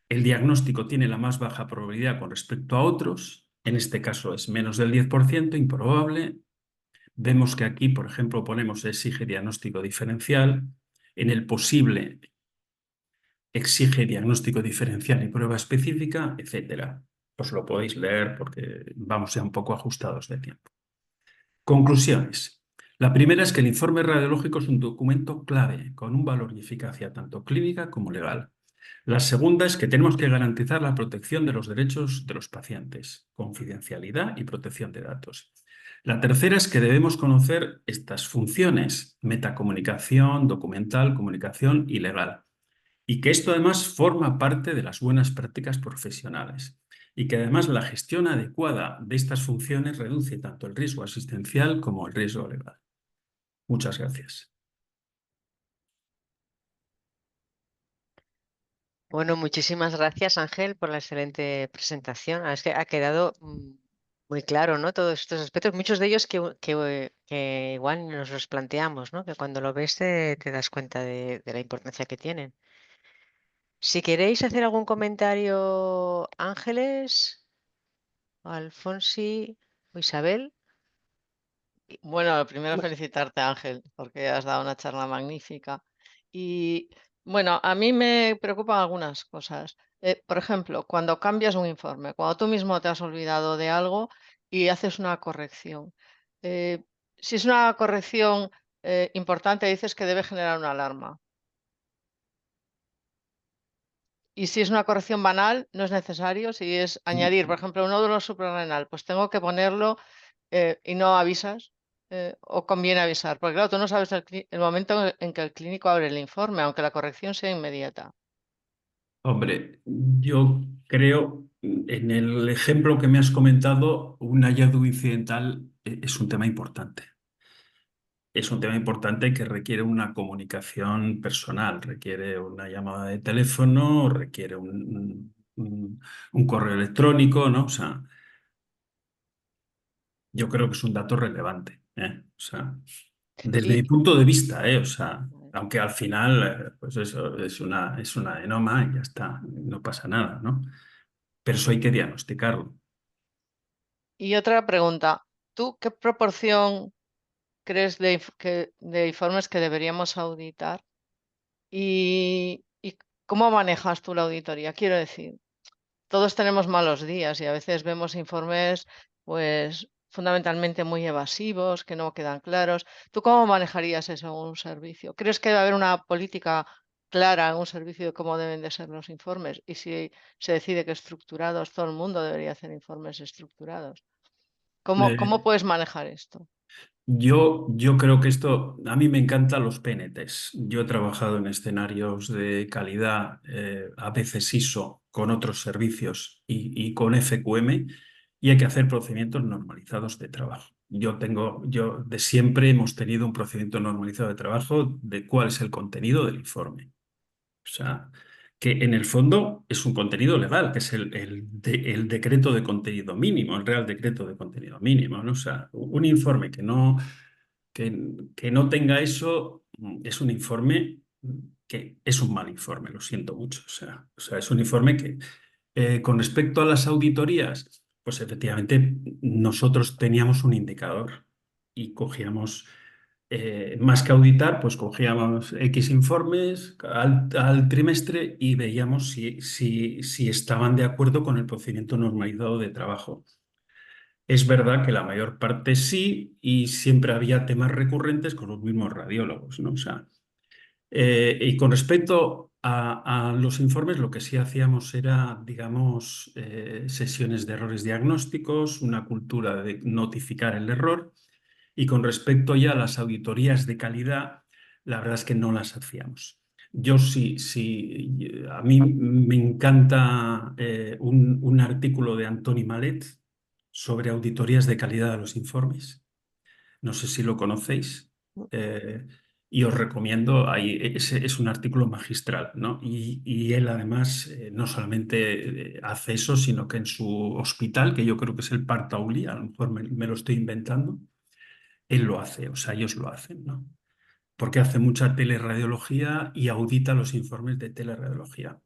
El diagnóstico tiene la más baja probabilidad con respecto a otros. En este caso es menos del 10%, improbable. Vemos que aquí, por ejemplo, ponemos exige diagnóstico diferencial. En el posible exige diagnóstico diferencial y prueba específica, etcétera. Os lo podéis leer porque vamos ya un poco ajustados de tiempo. Conclusiones. La primera es que el informe radiológico es un documento clave con un valor y eficacia tanto clínica como legal. La segunda es que tenemos que garantizar la protección de los derechos de los pacientes, confidencialidad y protección de datos. La tercera es que debemos conocer estas funciones, metacomunicación, documental, comunicación y legal, y que esto además forma parte de las buenas prácticas profesionales y que además la gestión adecuada de estas funciones reduce tanto el riesgo asistencial como el riesgo legal. Muchas gracias. Bueno, muchísimas gracias, Ángel, por la excelente presentación. Es que ha quedado muy claro, ¿no? Todos estos aspectos, muchos de ellos que igual nos los planteamos, ¿no? Que cuando lo ves te das cuenta de la importancia que tienen. Si queréis hacer algún comentario, Ángeles, o Alfonsi o Isabel. Bueno, primero felicitarte, Ángel, porque has dado una charla magnífica. Y bueno, a mí me preocupan algunas cosas. Por ejemplo, cuando cambias un informe, cuando tú mismo te has olvidado de algo y haces una corrección. eh, si es una corrección importante, dices que debe generar una alarma. Y si es una corrección banal, no es necesario. Si es añadir, por ejemplo, un nódulo suprarrenal, pues tengo que ponerlo y no avisas, o conviene avisar, porque claro, tú no sabes el momento en que el clínico abre el informe, aunque la corrección sea inmediata. Hombre, yo creo, en el ejemplo que me has comentado, un hallazgo incidental es un tema importante. Es un tema importante que requiere una comunicación personal, requiere una llamada de teléfono, requiere un correo electrónico, ¿no? O sea, yo creo que es un dato relevante, ¿eh? O sea, desde mi Y, punto de vista, ¿eh? O sea, aunque al final, pues eso, es una adenoma y ya está, no pasa nada, ¿no? Pero eso hay que diagnosticarlo. y otra pregunta, ¿tú qué proporción crees de informes que deberíamos auditar? ¿Y cómo manejas tú la auditoría? Quiero decir, todos tenemos malos días y a veces vemos informes, pues, fundamentalmente muy evasivos, que no quedan claros. ¿Tú cómo manejarías eso en un servicio? ¿Crees que debe haber una política clara en un servicio de cómo deben de ser los informes? Y si se decide que estructurados, todo el mundo debería hacer informes estructurados. ¿Cómo Eh, puedes manejar esto? yo creo que esto, a mí me encantan los PNTs. Yo he trabajado en escenarios de calidad, a veces ISO, con otros servicios y con FQM, y hay que hacer procedimientos normalizados de trabajo. yo de siempre hemos tenido un procedimiento normalizado de trabajo de cuál es el contenido del informe. O sea, que en el fondo es un contenido legal, que es el decreto de contenido mínimo, el Real Decreto de Contenido Mínimo, ¿no? O sea, un informe que no tenga eso es un informe que es un mal informe, lo siento mucho. O sea, es un informe que, con respecto a las auditorías, pues efectivamente nosotros teníamos un indicador y cogíamos, más que auditar, pues cogíamos X informes al trimestre y veíamos si estaban de acuerdo con el procedimiento normalizado de trabajo. Es verdad que la mayor parte sí, y siempre había temas recurrentes con los mismos radiólogos, ¿no? O sea, y con respecto a los informes, lo que sí hacíamos era, digamos, sesiones de errores diagnósticos, una cultura de notificar el error, y con respecto ya a las auditorías de calidad, la verdad es que no las hacíamos. Yo sí, a mí me encanta un artículo de Antoni Malet sobre auditorías de calidad de los informes. No sé si lo conocéis, eh, y os recomiendo, es un artículo magistral, ¿no? Y él además no solamente hace eso, sino que en su hospital, que yo creo que es el Parc Taulí, a lo mejor me lo estoy inventando, él lo hace, o sea, ellos lo hacen, ¿no? Porque hace mucha teleradiología y audita los informes de teleradiología.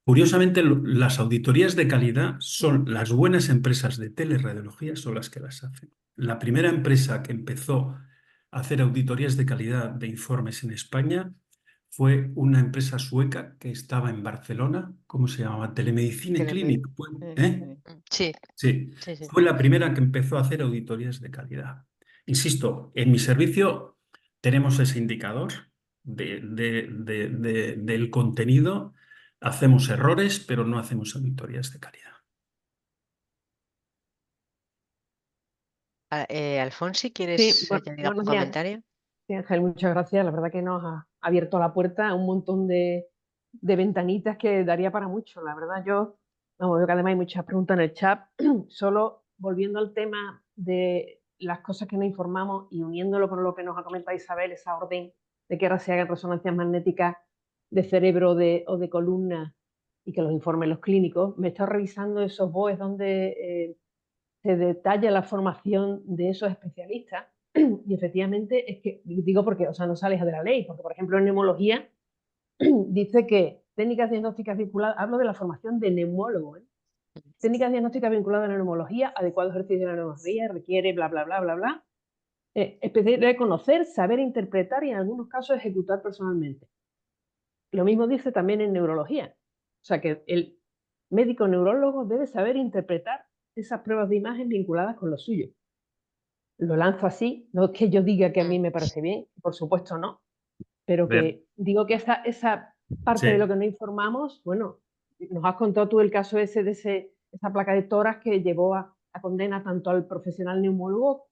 Curiosamente, las auditorías de calidad son las buenas empresas de teleradiología, son las que las hacen. La primera empresa que empezó a hacer auditorías de calidad de informes en España fue una empresa sueca que estaba en Barcelona. ¿Cómo se llamaba? Telemedicine Telemed. Clinic. ¿Eh? Sí. Sí, Sí, sí, sí. fue la primera que empezó a hacer auditorías de calidad. Insisto, en mi servicio tenemos ese indicador del contenido, hacemos errores, pero no hacemos auditorías de calidad. Alfonsi, Sí, ¿quieres añadir algún buenos días. comentario? Sí, Ángel, muchas gracias. La verdad que nos ha abierto la puerta a un montón de ventanitas que daría para mucho. La verdad, veo que además hay muchas preguntas en el chat. Solo volviendo al tema de las cosas que nos informamos y uniéndolo con lo que nos ha comentado Isabel, esa orden de que ahora se hagan resonancias magnéticas de cerebro o de columna y que los informen los clínicos, me he estado revisando esos BOEs donde se detalla la formación de esos especialistas y efectivamente es que, digo porque, o sea, no sales de la ley, porque por ejemplo en neumología dice que técnicas diagnósticas vinculadas, hablo de la formación de neumólogo, técnicas diagnósticas vinculadas a la neumología, adecuado ejercicio de la neumología, requiere bla, bla, bla, bla, bla, especialidad de conocer, saber interpretar y en algunos casos ejecutar personalmente. Lo mismo dice también en neurología, o sea que el médico neurólogo debe saber interpretar esas pruebas de imagen vinculadas con lo suyo. Lo lanzo así, no es que yo diga que a mí me parece bien, por supuesto no, pero Ver, que digo que esa parte de sí. lo que no informamos, bueno, nos has contado tú el caso ese de esa placa de toras que llevó a condena tanto al profesional neumólogo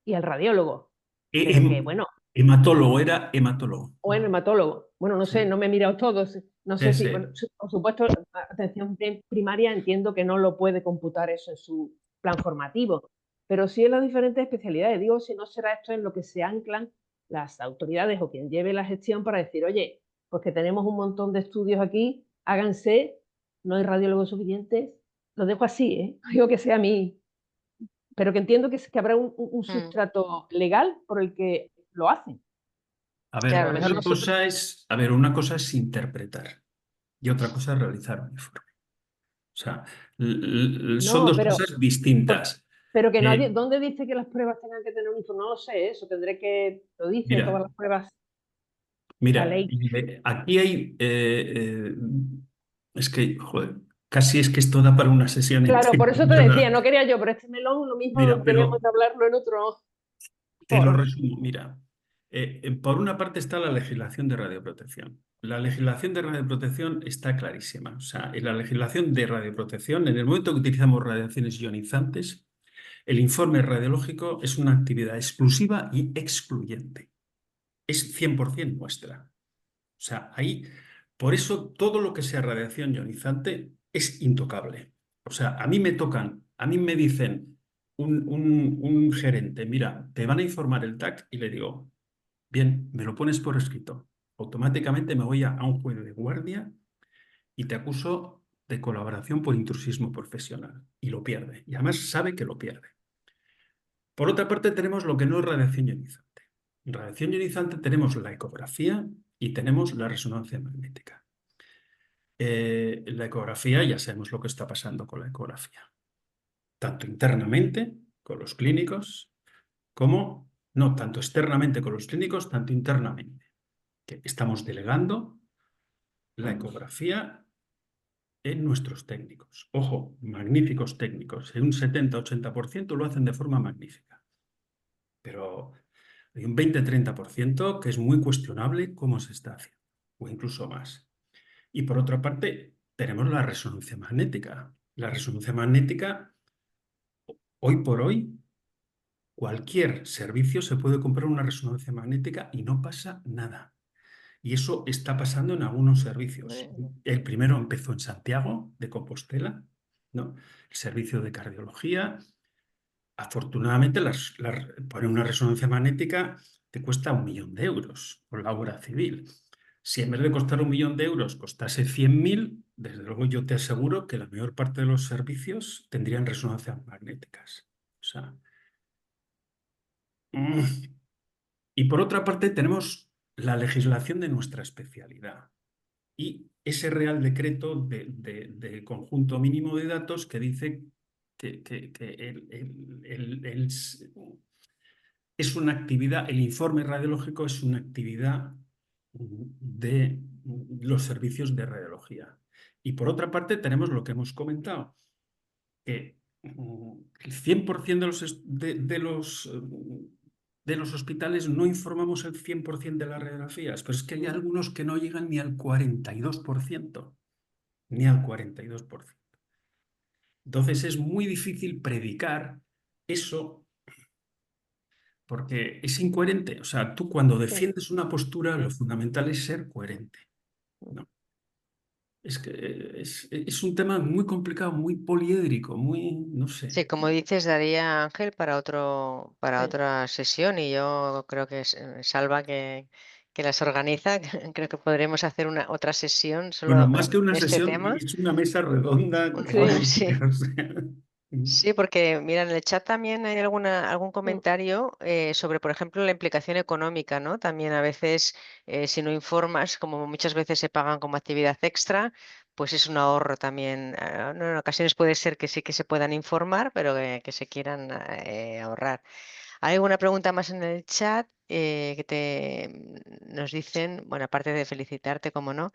y al radiólogo, pero que Hem- bueno, Hematólogo, era hematólogo. o en hematólogo, bueno, no sé, Sí, no me he mirado todos, no sí, sé si, sí. bueno, por supuesto, atención primaria entiendo que no lo puede computar eso en su plan formativo, pero sí en las diferentes especialidades. Digo, si no será esto en lo que se anclan las autoridades o quien lleve la gestión para decir, oye, pues que tenemos un montón de estudios aquí, háganse, no hay radiólogos suficientes, lo dejo así, ¿eh? No digo que sea a mí, pero que entiendo que habrá un Mm, sustrato legal por el que lo hacen. A O a claro, lo ver, mejor nosotros, una cosa es interpretar y otra cosa es realizar un informe. O sea, son no, dos cosas distintas. pero que nadie, Eh, ¿dónde dice que las pruebas tengan que tener un informe? No lo sé, eso tendré que, lo dice, todas mira, las pruebas, la mira, ley. aquí hay, es que, joder, casi es que esto da para una sesión Claro, por entera, eso te decía, ¿verdad? no quería yo, pero este melón lo mismo Mira, teníamos pero que hablarlo en otro te lo foro. resumo. Mira, por una parte está la legislación de radioprotección. La legislación de radioprotección está clarísima. O sea, en la legislación de radioprotección, en el momento que utilizamos radiaciones ionizantes, el informe radiológico es una actividad exclusiva y excluyente. Es 100% nuestra. O sea, ahí, por eso todo lo que sea radiación ionizante es intocable. O sea, a mí me tocan, a mí me dicen, un gerente, mira, te van a informar el TAC y le digo, bien, me lo pones por escrito. Automáticamente me voy a un juez de guardia y te acuso de colaboración por intrusismo profesional. Y lo pierde. Y además sabe que lo pierde. Por otra parte, tenemos lo que no es radiación ionizante. En radiación ionizante tenemos la ecografía y tenemos la resonancia magnética. La ecografía, ya sabemos lo que está pasando con la ecografía. Tanto internamente con los clínicos como, no, tanto externamente con los clínicos, tanto internamente. Que estamos delegando la ecografía en nuestros técnicos. Ojo, magníficos técnicos. En un 70-80% lo hacen de forma magnífica. Pero hay un 20-30% que es muy cuestionable cómo se está haciendo, o incluso más. Y por otra parte, tenemos la resonancia magnética. La resonancia magnética, hoy por hoy, cualquier servicio se puede comprar una resonancia magnética y no pasa nada. Y eso está pasando en algunos servicios. Bueno, El primero empezó en Santiago de Compostela, ¿no? El servicio de cardiología. Afortunadamente, poner una resonancia magnética te cuesta 1.000.000 de euros con la obra civil. Si en vez de costar 1.000.000 de euros costase 100.000, desde luego yo te aseguro que la mayor parte de los servicios tendrían resonancias magnéticas. O sea, y por otra parte tenemos la legislación de nuestra especialidad y ese Real Decreto de conjunto mínimo de datos que dice que es una actividad, el informe radiológico es una actividad de los servicios de radiología. Y por otra parte tenemos lo que hemos comentado, que el 100% de los hospitales no informamos el 100% de las radiografías, pero es que hay algunos que no llegan ni al 42%, ni al 42%. Entonces es muy difícil predicar eso porque es incoherente. O sea, tú cuando defiendes una postura, lo fundamental es ser coherente, ¿no? Es que es un tema muy complicado, muy poliédrico, muy, no sé. Sí, como dices, daría Ángel para sí. otra sesión y yo creo que Salva que las organiza, creo que podremos hacer otra sesión Bueno, solo más que en una este sesión, tema. es una mesa redonda. Sí. Sí. O sea, Sí, porque mira, en el chat también hay algún Mm. comentario sobre, por ejemplo, la implicación económica, ¿no? También a veces, si no informas, como muchas veces se pagan como actividad extra, pues es un ahorro también. No, en ocasiones puede ser que sí que se puedan informar, pero que se quieran ahorrar. ¿Hay alguna pregunta más en el chat nos dicen, bueno, aparte de felicitarte, como no?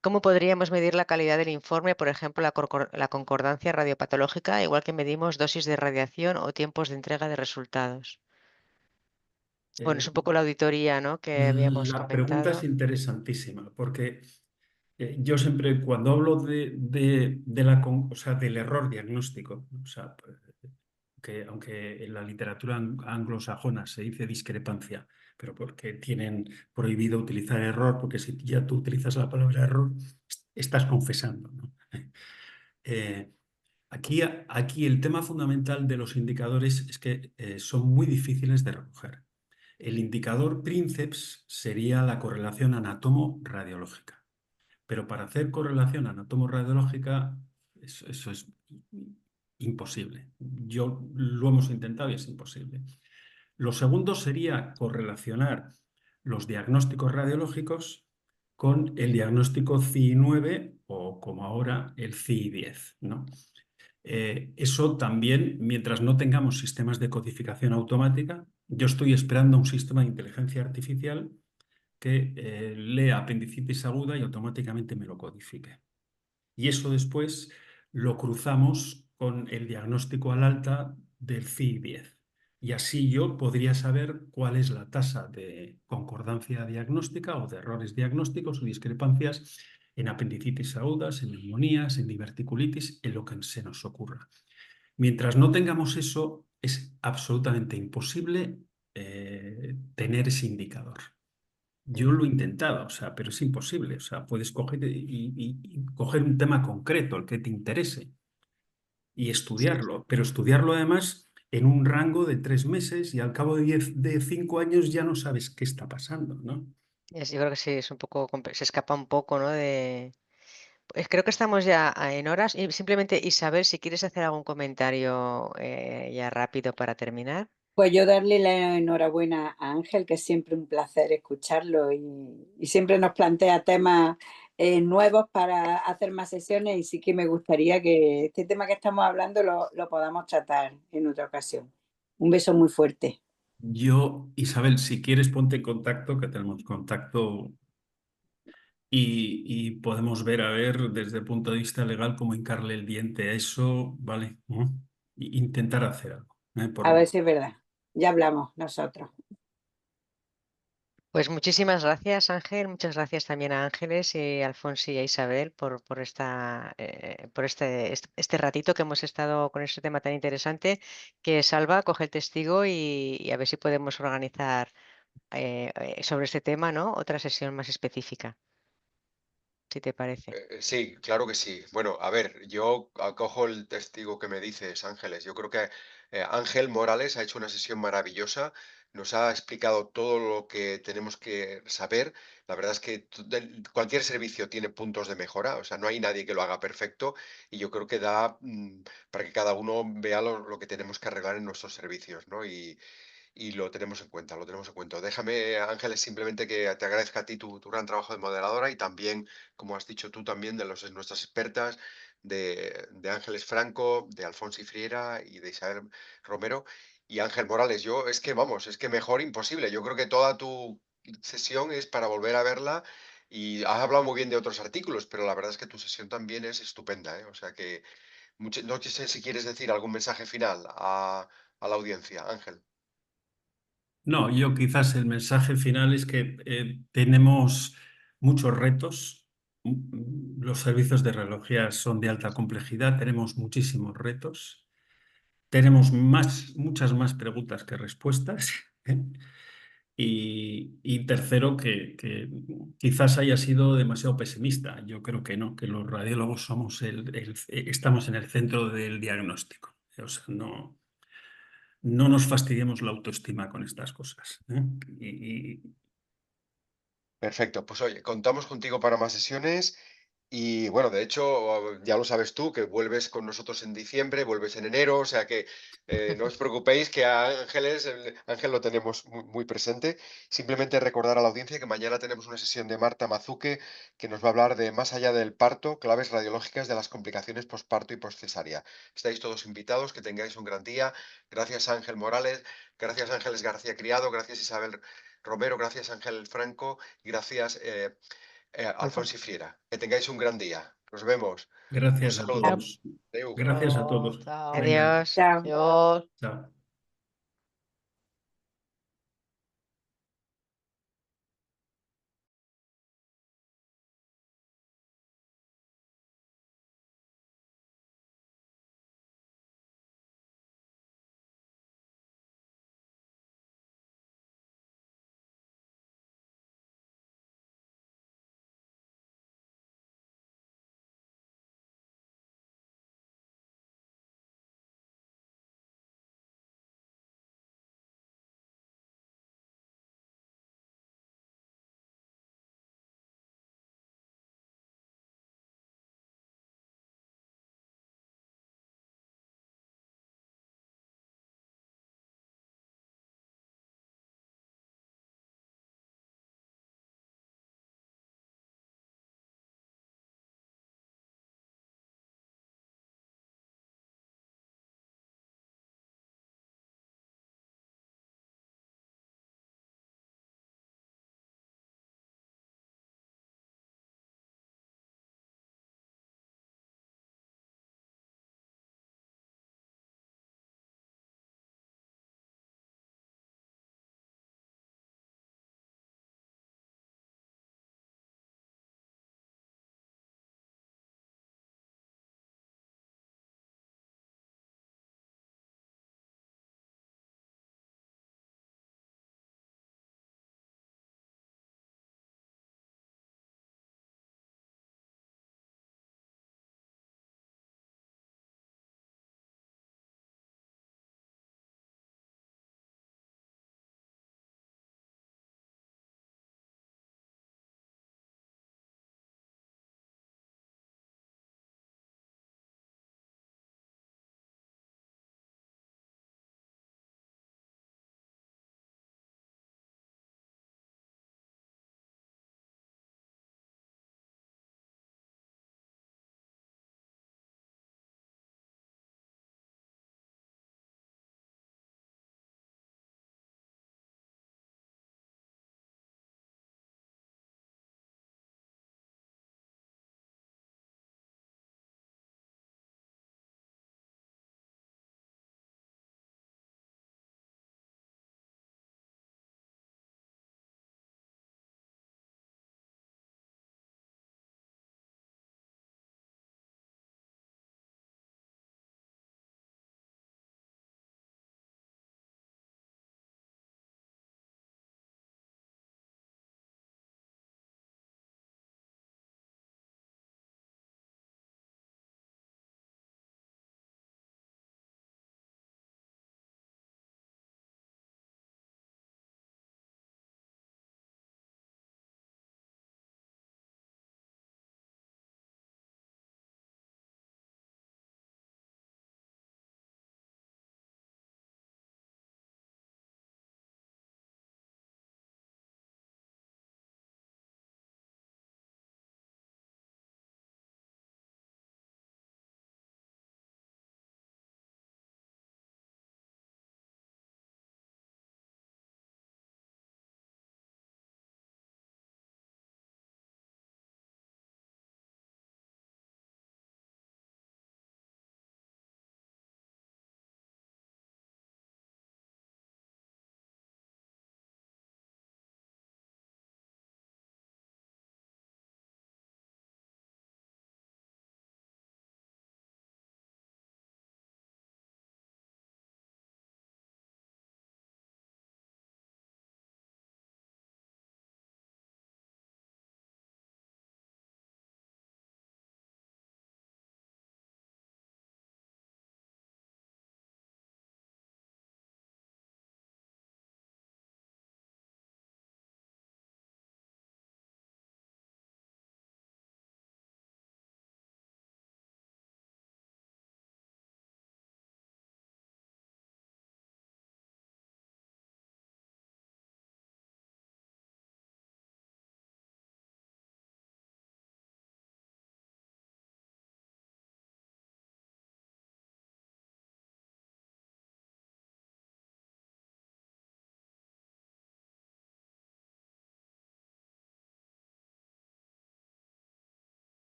¿Cómo podríamos medir la calidad del informe, por ejemplo, la concordancia radiopatológica, igual que medimos dosis de radiación o tiempos de entrega de resultados? Bueno, eh, es un poco la auditoría, ¿no?, que habíamos la pregunta es comentado. interesantísima, porque yo siempre cuando hablo o sea, del error diagnóstico, o sea, aunque en la literatura anglosajona se dice discrepancia, pero porque tienen prohibido utilizar error, porque si ya tú utilizas la palabra error, estás confesando, ¿no? Eh, aquí el tema fundamental de los indicadores es que son muy difíciles de recoger. El indicador Princeps sería la correlación anatomo-radiológica. Pero para hacer correlación anatomorradiológica, eso es imposible. Lo hemos intentado y es imposible. Lo segundo sería correlacionar los diagnósticos radiológicos con el diagnóstico CI9 o como ahora el CI10, ¿no? Eso también, mientras no tengamos sistemas de codificación automática, yo estoy esperando un sistema de inteligencia artificial que lea apendicitis aguda y automáticamente me lo codifique. Y eso después lo cruzamos con el diagnóstico al alta del CI10. Y así yo podría saber cuál es la tasa de concordancia diagnóstica o de errores diagnósticos o discrepancias en apendicitis agudas, en neumonías, en diverticulitis, en lo que se nos ocurra. Mientras no tengamos eso, es absolutamente imposible tener ese indicador. Yo lo he intentado, o sea, pero es imposible. O sea, puedes coger y coger un tema concreto, el que te interese, y Sí, estudiarlo, pero estudiarlo además en un rango de 3 meses y al cabo de 5 años ya no sabes qué está pasando, ¿no? Yo creo que sí, es un poco, se escapa un poco, ¿no? Pues creo que estamos ya en horas. Y simplemente, Isabel, si quieres hacer algún comentario ya rápido para terminar. Pues yo darle la enhorabuena a Ángel, que es siempre un placer escucharlo y siempre nos plantea temas nuevos para hacer más sesiones y sí que me gustaría que este tema que estamos hablando lo podamos tratar en otra ocasión. Un beso muy fuerte. Isabel, si quieres ponte en contacto, que tenemos contacto y podemos ver, a ver, desde el punto de vista legal, cómo hincarle el diente a eso, ¿vale? Intentar hacer algo, A ver si es verdad. Ya hablamos nosotros. Pues muchísimas gracias, Ángel. Muchas gracias también a Ángeles y a Alfonso y a Isabel por este ratito que hemos estado con este tema tan interesante. Que Salva coge el testigo y a ver si podemos organizar sobre este tema, ¿no? Otra sesión más específica, si te parece. Sí, claro que sí. Bueno, a ver, yo acojo el testigo que me dices, Ángeles. Yo creo que Ángel Morales ha hecho una sesión maravillosa, nos ha explicado todo lo que tenemos que saber. La verdad es que cualquier servicio tiene puntos de mejora, o sea, no hay nadie que lo haga perfecto y yo creo que da para que cada uno vea lo que tenemos que arreglar en nuestros servicios, ¿no? Y lo tenemos en cuenta, lo tenemos en cuenta. Déjame, Ángeles, simplemente que te agradezca a ti tu gran trabajo de moderadora y también, como has dicho tú también, de nuestras expertas, de Ángeles Franco, de Alfonso Friera y de Isabel Romero y Ángel Morales. Yo es que, vamos, es que mejor imposible. Yo creo que toda tu sesión es para volver a verla y has hablado muy bien de otros artículos, pero la verdad es que tu sesión también es estupenda, ¿eh? O sea que, no sé si quieres decir algún mensaje final a la audiencia, Ángel. No, yo quizás el mensaje final es que tenemos muchos retos. Los servicios de relojería son de alta complejidad, tenemos muchísimos retos, tenemos muchas más preguntas que respuestas. Y tercero, que quizás haya sido demasiado pesimista. Yo creo que no, que los radiólogos somos estamos en el centro del diagnóstico. O sea, no nos fastidiemos la autoestima con estas cosas, ¿eh? Perfecto, pues oye, contamos contigo para más sesiones y bueno, de hecho, ya lo sabes tú, que vuelves con nosotros en diciembre, vuelves en enero, o sea que no os preocupéis que a Ángel lo tenemos muy presente. Simplemente recordar a la audiencia que mañana tenemos una sesión de Marta Mazuque que nos va a hablar de más allá del parto, claves radiológicas de las complicaciones postparto y postcesárea. Estáis todos invitados, que tengáis un gran día. Gracias Ángel Morales, gracias Ángeles García Criado, gracias Isabel Romero, gracias Ángel Franco y gracias Alfonso y Friera. Que tengáis un gran día. Nos vemos. Un Gracias a saludo. todos. Adeu. Gracias a Chao, todos. chao. Venga, Adiós. Chao. Adiós. chao.